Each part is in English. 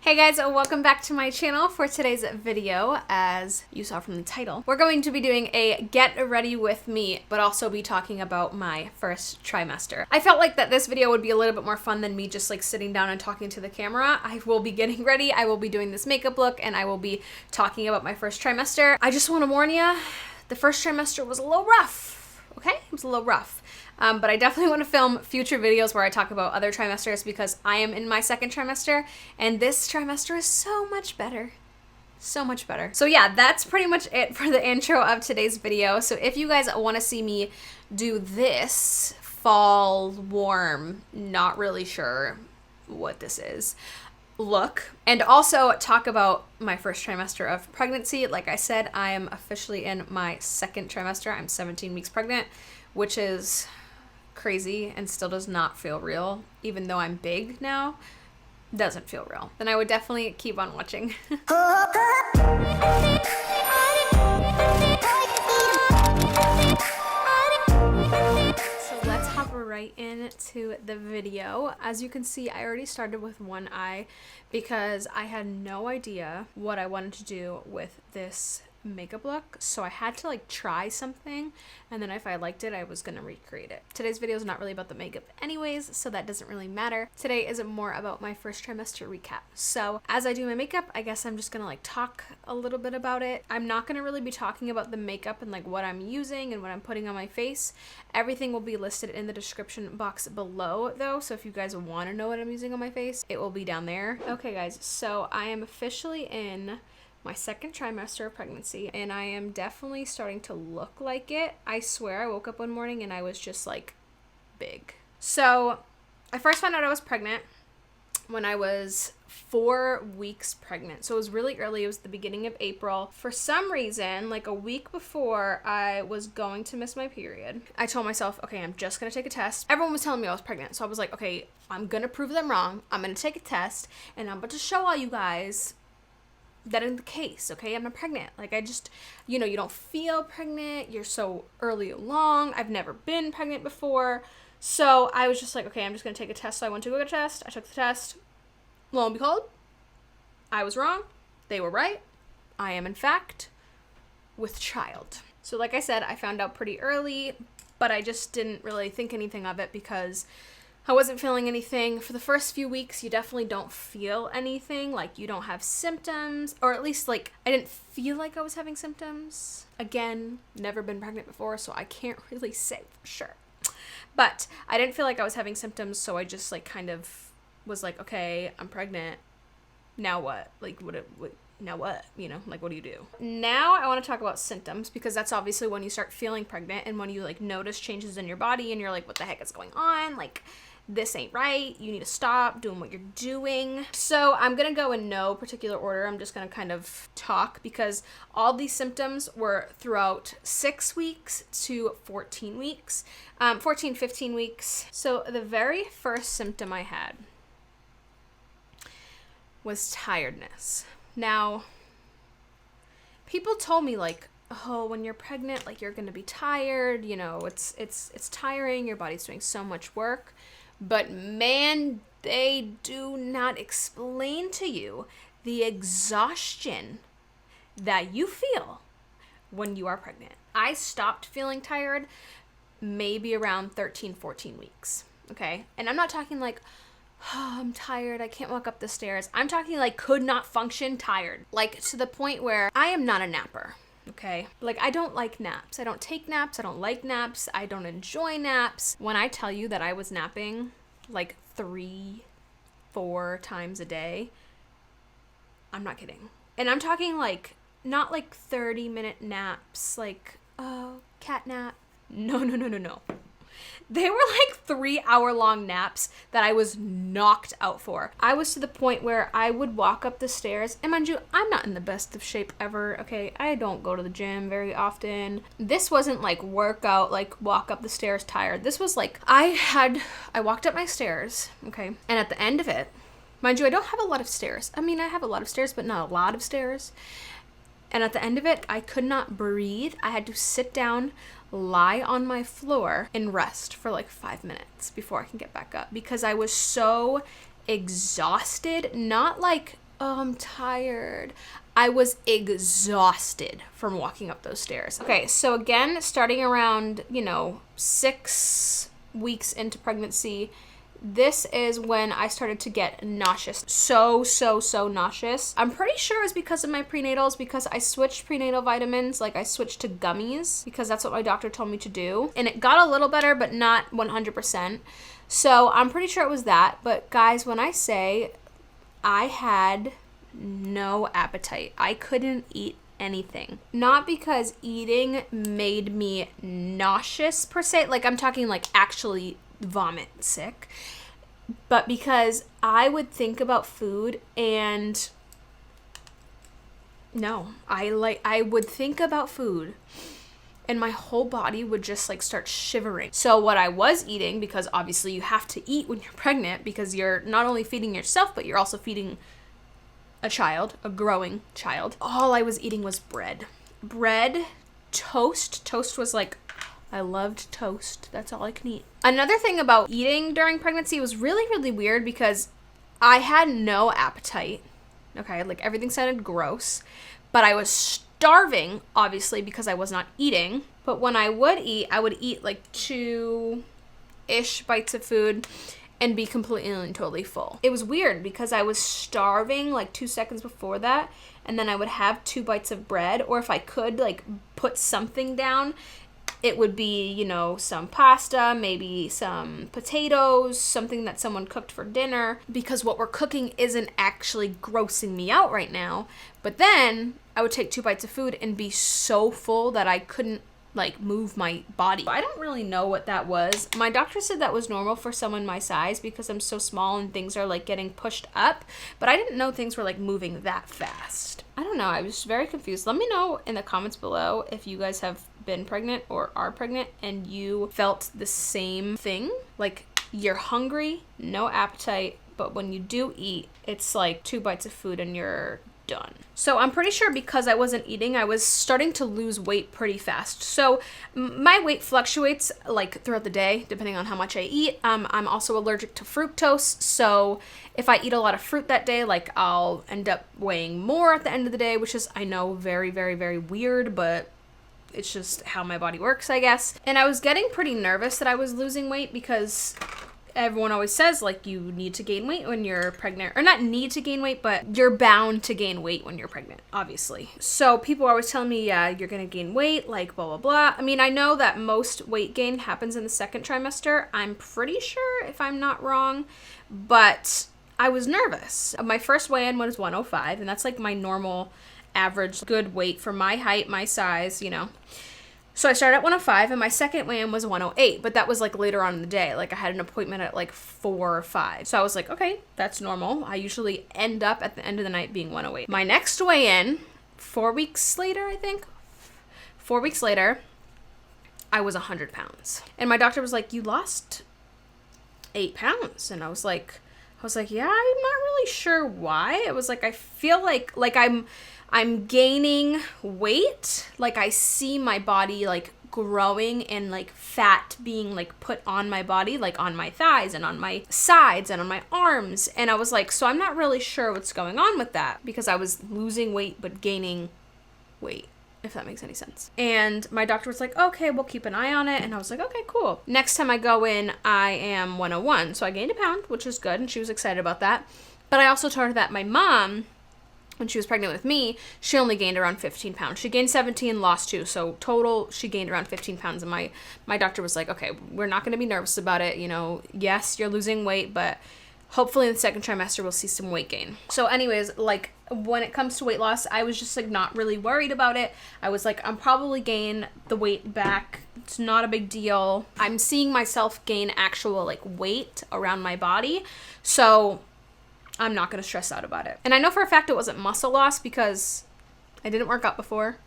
Hey guys, welcome back to my channel. For today's video, as you saw from the title, we're going to be doing a get ready with me, but also be talking about my first trimester. I felt like that this video would be a little bit more fun than me just like sitting down and talking to the camera. I will be getting ready, I will be doing this makeup look, and I will be talking about my first trimester. I just want to warn you, the first trimester was a little rough, okay? It was a little rough. But I definitely want to film future videos where I talk about other trimesters because I am in my second trimester and this trimester is so much better. So much better. So yeah, that's pretty much it for the intro of today's video. So if you guys want to see me do this fall warm, not really sure what this is, look, and also talk about my first trimester of pregnancy. Like I said, I am officially in my second trimester. I'm 17 weeks pregnant, which is crazy and still does not feel real. Even though I'm big now, doesn't feel real. Then I would definitely keep on watching. So let's hop right into the video. As you can see, I already started with one eye because I had no idea what I wanted to do with this makeup look, so I had to like try something, and then if I liked it, I was gonna recreate it. Today's video is not really about the makeup anyways, so that doesn't really matter. Today is more about my first trimester recap. So as I do my makeup, I guess I'm just gonna like talk a little bit about it. I'm not gonna really be talking about the makeup and like what I'm using and what I'm putting on my face. Everything will be listed in the description box below though, so if you guys want to know what I'm using on my face, it will be down there. Okay guys, so I am officially in my second trimester of pregnancy, and I am definitely starting to look like it. I swear I woke up one morning and I was just like big. So I first found out I was pregnant when I was 4 weeks pregnant. So it was really early. It was the beginning of April. For some reason, like a week before I was going to miss my period, I told myself, okay, I'm just gonna take a test. Everyone was telling me I was pregnant. So I was like, okay, I'm gonna prove them wrong. I'm gonna take a test and I'm about to show all you guys that in the case, okay? I'm not pregnant. Like I just, you know, you don't feel pregnant. You're so early along. I've never been pregnant before. So I was just like, okay, I'm just gonna take a test. So I went to go get a test. I took the test. Lo and behold, I was wrong. They were right. I am in fact with child. So like I said, I found out pretty early, but I just didn't really think anything of it because I wasn't feeling anything. For the first few weeks, you definitely don't feel anything. Like you don't have symptoms, or at least like I didn't feel like I was having symptoms. Again, never been pregnant before, so I can't really say for sure. But I didn't feel like I was having symptoms, so I just like kind of was like, okay, I'm pregnant. Now what? Like now what? You know, like what do you do? Now I want to talk about symptoms because that's obviously when you start feeling pregnant and when you like notice changes in your body and you're like, what the heck is going on? Like this ain't right. You need to stop doing what you're doing. So I'm going to go in no particular order. I'm just going to kind of talk because all these symptoms were throughout 6 weeks to 14 weeks, 15 weeks. So the very first symptom I had was tiredness. Now, people told me like, oh, when you're pregnant, like you're going to be tired, you know, it's tiring. Your body's doing so much work. But man, they do not explain to you the exhaustion that you feel when you are pregnant. I stopped feeling tired maybe around 13, 14 weeks, okay? And I'm not talking like, oh, I'm tired, I can't walk up the stairs. I'm talking like could not function tired. Like to the point where I am not a napper. Okay, like I don't like naps. I don't take naps. I don't like naps. I don't enjoy naps. When I tell you that I was napping like 3-4 times a day, I'm not kidding. And I'm talking like not like 30-minute naps, like oh, cat nap. No. They were like 3-hour-long naps that I was knocked out for. I was to the point where I would walk up the stairs, and mind you, I'm not in the best of shape ever, okay? I don't go to the gym very often. This wasn't like workout, like walk up the stairs tired. This was like, I walked up my stairs, okay? And at the end of it, mind you, I don't have a lot of stairs. I mean, I have a lot of stairs, but not a lot of stairs. And at the end of it, I could not breathe. I had to sit down, lie on my floor, and rest for like 5 minutes before I can get back up because I was so exhausted, not like Oh, I'm tired. I was exhausted from walking up those stairs. Okay, so again, starting around, 6 weeks into pregnancy, this is when I started to get nauseous. So nauseous. I'm pretty sure it's because of my prenatals, because I switched prenatal vitamins. Like, I switched to gummies because that's what my doctor told me to do. And it got a little better, but not 100%. So I'm pretty sure it was that. But guys, when I say I had no appetite, I couldn't eat anything. Not because eating made me nauseous per se, like I'm talking like actually vomit sick, but because I would think about food and I would think about food and my whole body would just like start shivering. So what I was eating, because obviously you have to eat when you're pregnant because you're not only feeding yourself, but you're also feeding a child, a growing child. All I was eating was bread, toast. Toast was like, I loved toast. That's all I can eat. Another thing about eating during pregnancy was really weird because I had no appetite. Okay, like everything sounded gross, but I was starving, obviously, because I was not eating. But when I would eat like 2-ish bites of food and be completely and totally full. It was weird because I was starving like 2 seconds before that, and then I would have 2 bites of bread, or if I could like put something down, it would be, some pasta, maybe some potatoes, something that someone cooked for dinner, because what we're cooking isn't actually grossing me out right now. But then I would take 2 bites of food and be so full that I couldn't like move my body. I don't really know what that was. My doctor said that was normal for someone my size because I'm so small and things are like getting pushed up, but I didn't know things were like moving that fast. I don't know. I was very confused. Let me know in the comments below if you guys have been pregnant or are pregnant and you felt the same thing. Like you're hungry, no appetite, but when you do eat, it's like 2 bites of food and you're done. So I'm pretty sure because I wasn't eating, I was starting to lose weight pretty fast. So my weight fluctuates like throughout the day, depending on how much I eat. I'm also allergic to fructose. So if I eat a lot of fruit that day, like I'll end up weighing more at the end of the day, which is, I know, very weird, but it's just how my body works, I guess. And I was getting pretty nervous that I was losing weight because everyone always says, like, you need to gain weight when you're pregnant. Or not need to gain weight, but you're bound to gain weight when you're pregnant, obviously. So people are always telling me, yeah, you're gonna gain weight, like, blah, blah, blah. I mean, I know that most weight gain happens in the 2nd trimester. I'm pretty sure, if I'm not wrong. But I was nervous. My first weigh-in was 105, and that's, like, my normal average good weight for my height, my size, So I started at 105, and my second weigh-in was 108, but that was like later on in the day. Like I had an appointment at like 4 or 5. So I was like, okay, that's normal. I usually end up at the end of the night being 108. My next weigh-in, 4 weeks later, I think, 4 weeks later, I was 100 pounds. And my doctor was like, you lost 8 pounds. And I was like, yeah, I'm not really sure why. It was like, I feel like I'm gaining weight. Like I see my body like growing and like fat being like put on my body, like on my thighs and on my sides and on my arms. And I was like, so I'm not really sure what's going on with that because I was losing weight but gaining weight, if that makes any sense. And my doctor was like, okay, we'll keep an eye on it. And I was like, okay, cool. Next time I go in, I am 101. So I gained a pound, which is good. And she was excited about that. But I also told her that my mom, when she was pregnant with me, she only gained around 15 pounds. She gained 17, lost 2. So total, she gained around 15 pounds. And my doctor was like, okay, we're not going to be nervous about it. Yes, you're losing weight, but hopefully in the 2nd trimester, we'll see some weight gain. So anyways, like when it comes to weight loss, I was just like not really worried about it. I was like, I'm probably gain the weight back. It's not a big deal. I'm seeing myself gain actual like weight around my body. So I'm not going to stress out about it. And I know for a fact it wasn't muscle loss because I didn't work out before.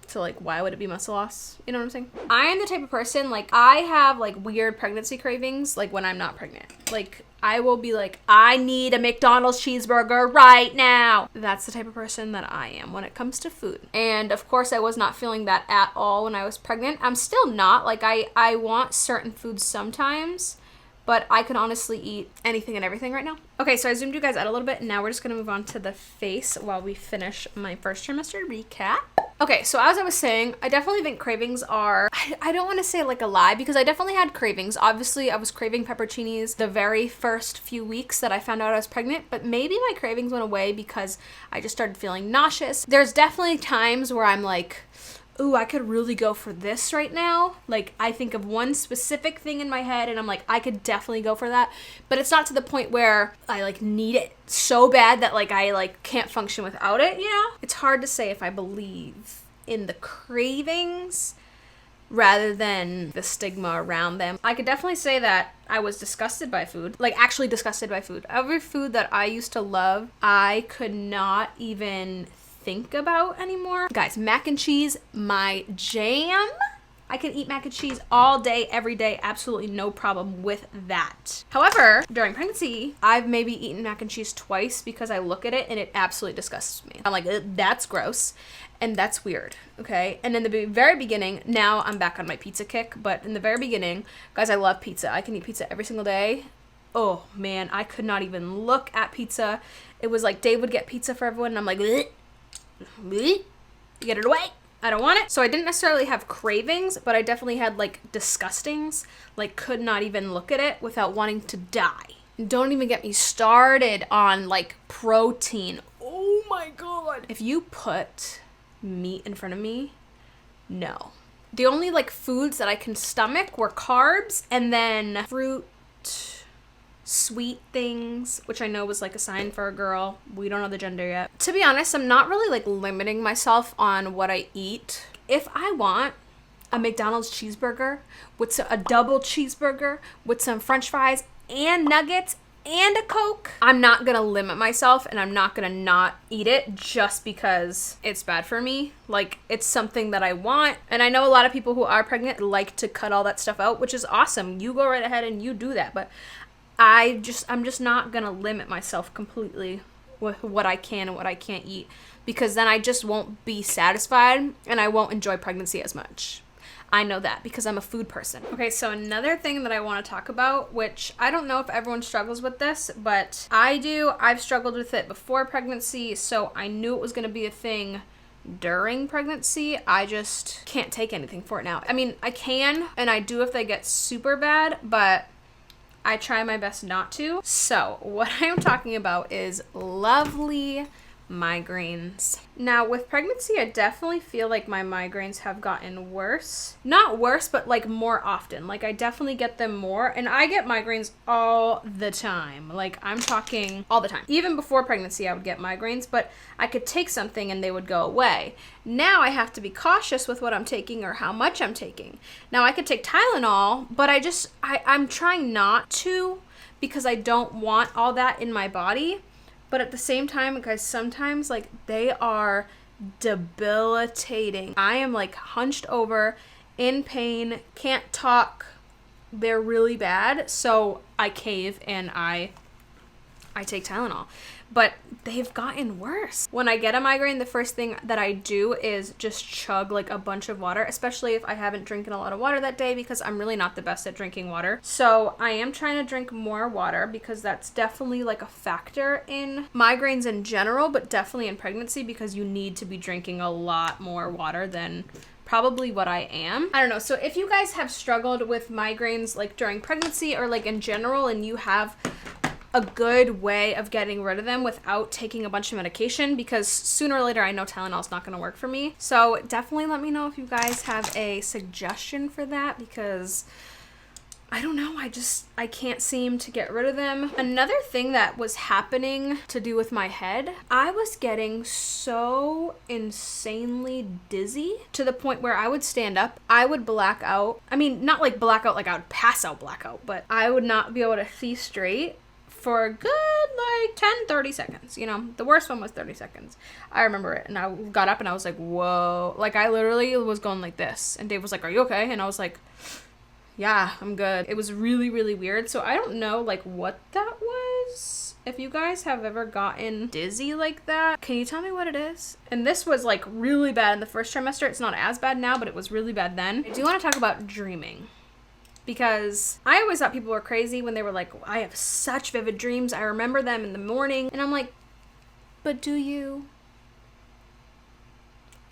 So like, why would it be muscle loss? You know what I'm saying? I am the type of person, like I have like weird pregnancy cravings, like when I'm not pregnant. Like I will be like, I need a McDonald's cheeseburger right now. That's the type of person that I am when it comes to food. And of course I was not feeling that at all when I was pregnant. I'm still not. Like I want certain foods sometimes, but I can honestly eat anything and everything right now. Okay, so I zoomed you guys out a little bit, and now we're just gonna move on to the face while we finish my first trimester recap. Okay, so as I was saying, I definitely think cravings are, I don't want to say like a lie, because I definitely had cravings. Obviously, I was craving pepperoncinis the very first few weeks that I found out I was pregnant, but maybe my cravings went away because I just started feeling nauseous. There's definitely times where I'm like, ooh, I could really go for this right now. Like, I think of one specific thing in my head and I'm like, I could definitely go for that. But it's not to the point where I like need it so bad that like I like can't function without it, you know? It's hard to say if I believe in the cravings rather than the stigma around them. I could definitely say that I was disgusted by food, like actually disgusted by food. Every food that I used to love, I could not even think about anymore. Guys, mac and cheese, my jam. I can eat mac and cheese all day, every day, absolutely no problem with that. However, during pregnancy, I've maybe eaten mac and cheese twice because I look at it and it absolutely disgusts me. I'm like, that's gross and that's weird, okay? And in the very beginning, now I'm back on my pizza kick, but in the very beginning, guys, I love pizza. I can eat pizza every single day. Oh man, I could not even look at pizza. It was like Dave would get pizza for everyone and I'm like, bleh. Get it away. I don't want it. So I didn't necessarily have cravings, but I definitely had like disgustings, like could not even look at it without wanting to die. Don't even get me started on like protein. Oh my God. If you put meat in front of me, no. The only like foods that I can stomach were carbs and then fruit, sweet things, which I know was like a sign for a girl. We don't know the gender yet. To be honest, I'm not really like limiting myself on what I eat. If I want a McDonald's cheeseburger with a double cheeseburger with some french fries and nuggets and a Coke, I'm not gonna limit myself and I'm not gonna not eat it just because it's bad for me. Like, it's something that I want. And I know a lot of people who are pregnant like to cut all that stuff out, which is awesome. You go right ahead and you do that. But I'm just not gonna limit myself completely with what I can and what I can't eat, because then I just won't be satisfied and I won't enjoy pregnancy as much. I know that because I'm a food person. Okay, so another thing that I want to talk about, which I don't know if everyone struggles with this, but I do. I've struggled with it before pregnancy, so I knew it was gonna be a thing during pregnancy. I just can't take anything for it now. I mean, I can, and I do if they get super bad, but I try my best not to. So what I am talking about is lovely migraines. Now with pregnancy, I definitely feel like my migraines have gotten worse. Not worse, but like more often. Like I definitely get them more, and I get migraines all the time. Like I'm talking all the time. Even before pregnancy, I would get migraines, but I could take something and they would go away. Now I have to be cautious with what I'm taking or how much I'm taking. Now I could take Tylenol, but I'm trying not to because I don't want all that in my body. But at the same time, guys, sometimes like they are debilitating. I am like hunched over, in pain, can't talk. They're really bad. So I cave and I take Tylenol. But they've gotten worse. When I get a migraine, the first thing that I do is just chug like a bunch of water, especially if I haven't drinking a lot of water that day, because I'm really not the best at drinking water. So I am trying to drink more water because that's definitely like a factor in migraines in general, but definitely in pregnancy because you need to be drinking a lot more water than probably what I am. I don't know. So if you guys have struggled with migraines like during pregnancy or like in general, and you have a good way of getting rid of them without taking a bunch of medication, because sooner or later I know Tylenol is not going to work for me. So definitely let me know if you guys have a suggestion for that, because I don't know, I can't seem to get rid of them. Another thing that was happening to do with my head, I was getting so insanely dizzy to the point where I would stand up, I would black out. I mean, not like black out like I would pass out blackout, but I would not be able to see straight for a good like 10-30 seconds. You know, the worst one was 30 seconds. I remember it, and I got up and I was like, whoa. Like I literally was going like this, and Dave was like, are you okay? And I was like, yeah, I'm good. It was really, really weird. So I don't know like what that was. If you guys have ever gotten dizzy like that, can you tell me what it is? And this was like really bad in the first trimester. It's not as bad now, but it was really bad then. I do want to talk about dreaming. because I always thought people were crazy when they were like, I have such vivid dreams, I remember them in the morning. And I'm like, but do you?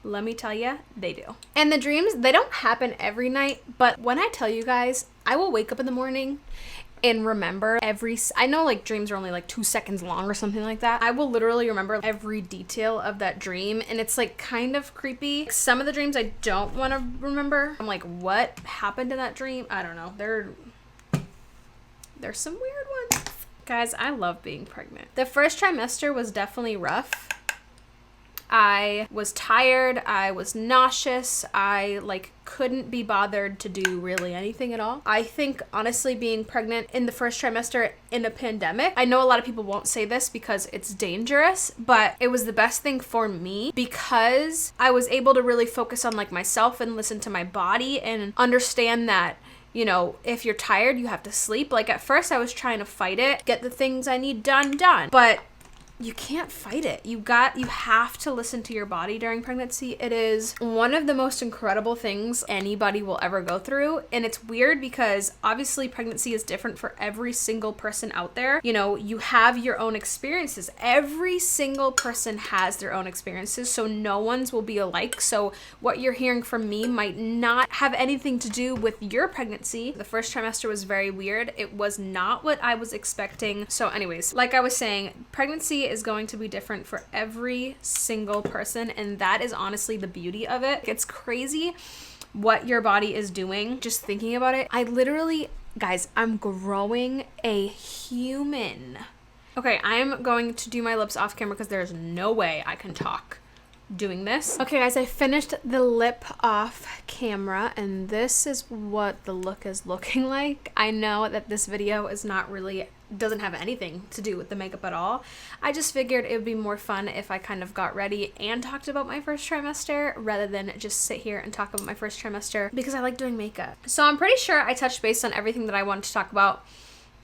Let me tell you, they do. And the dreams, they don't happen every night, but when I tell you guys, I will wake up in the morning and remember I know like dreams are only like 2 seconds long or something like that. I will literally remember every detail of that dream, and it's like kind of creepy. Some of the dreams I don't want to remember. I'm like, what happened in that dream? I don't know. There's some weird ones. Guys, I love being pregnant. The first trimester was definitely rough. I was tired, I was nauseous, I like couldn't be bothered to do really anything at all. I think honestly being pregnant in the first trimester in a pandemic, I know a lot of people won't say this because it's dangerous, but it was the best thing for me because I was able to really focus on like myself and listen to my body and understand that, you know, if you're tired, you have to sleep. Like at first I was trying to fight it, get the things I need done, but you can't fight it. You have to listen to your body during pregnancy. It is one of the most incredible things anybody will ever go through. And it's weird because obviously pregnancy is different for every single person out there. You know, you have your own experiences. Every single person has their own experiences, so no one's will be alike. So what you're hearing from me might not have anything to do with your pregnancy. The first trimester was very weird. It was not what I was expecting. So anyways, like I was saying, pregnancy is going to be different for every single person, and that is honestly the beauty of it. It's crazy what your body is doing just thinking about it. I literally, guys, I'm growing a human. Okay, I'm going to do my lips off camera because there's no way I can talk doing this. Okay guys, I finished the lip off camera and this is what the look is looking like. I know that this video is not really, doesn't have anything to do with the makeup at all. I just figured it would be more fun if I kind of got ready and talked about my first trimester rather than just sit here and talk about my first trimester because I like doing makeup. So I'm pretty sure I touched base on everything that I wanted to talk about.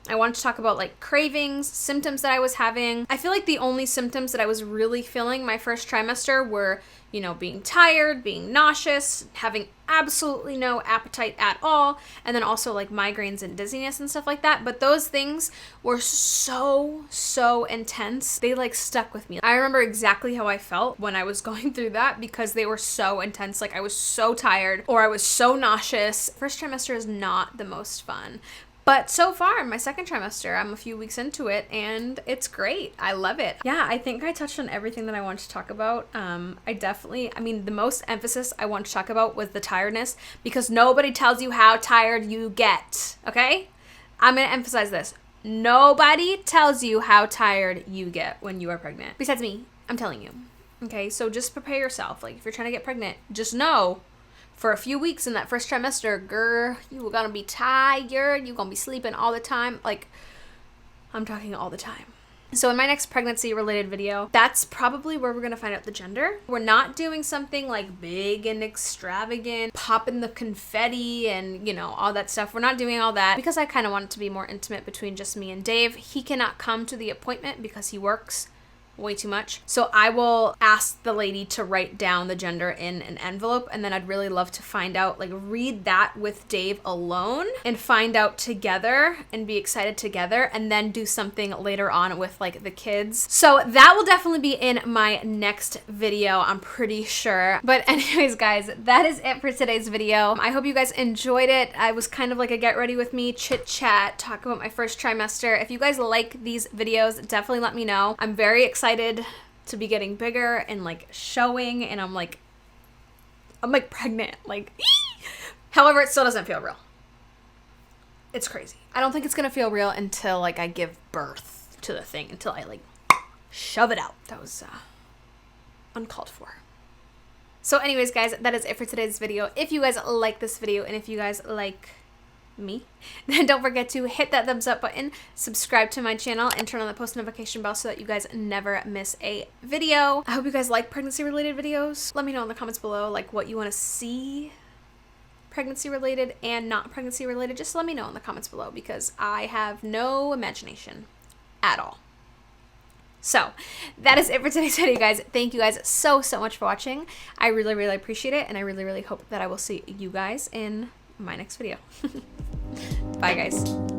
I wanted to talk about like cravings, symptoms that I was having. I feel like the only symptoms that I was really feeling my first trimester were, you know, being tired, being nauseous, having absolutely no appetite at all, and then also like migraines and dizziness and stuff like that. But those things were so intense. They like stuck with me. I remember exactly how I felt when I was going through that because they were so intense. Like I was so tired or I was so nauseous. First trimester is not the most fun. But so far, my second trimester, I'm a few weeks into it and it's great. I love it. Yeah, I think I touched on everything that I wanted to talk about. I mean, the most emphasis I want to talk about was the tiredness because nobody tells you how tired you get, okay? I'm gonna emphasize this. Nobody tells you how tired you get when you are pregnant. Besides me, I'm telling you. Okay, so just prepare yourself. Like if you're trying to get pregnant, just know for a few weeks in that first trimester, girl, you were gonna be tired, you're gonna be sleeping all the time. Like, I'm talking all the time. So in my next pregnancy related video, that's probably where we're gonna find out the gender. We're not doing something like big and extravagant, popping the confetti and, you know, all that stuff. We're not doing all that because I kind of want it to be more intimate between just me and Dave. He cannot come to the appointment because he works way too much. So I will ask the lady to write down the gender in an envelope, and then I'd really love to find out, like read that with Dave alone and find out together and be excited together, and then do something later on with like the kids. So that will definitely be in my next video, I'm pretty sure. But anyways guys, that is it for today's video. I hope you guys enjoyed it. I was kind of like a get ready with me chit chat, talk about my first trimester. If you guys like these videos, definitely let me know. I'm very excited to be getting bigger and like showing, and I'm like pregnant, like however, it still doesn't feel real. It's crazy. I don't think it's gonna feel real until like I give birth to the thing, until I like shove it out. That was uncalled for. So anyways guys, that is it for today's video. If you guys like this video and if you guys like me, then don't forget to hit that thumbs up button, subscribe to my channel, and turn on the post notification bell so that you guys never miss a video. I hope you guys like pregnancy related videos. Let me know in the comments below like what you want to see pregnancy related and not pregnancy related. Just let me know in the comments below because I have no imagination at all. So that is it for today's video, guys. Thank you guys so much for watching. I really appreciate it, and I really hope that I will see you guys in my next video. Bye guys.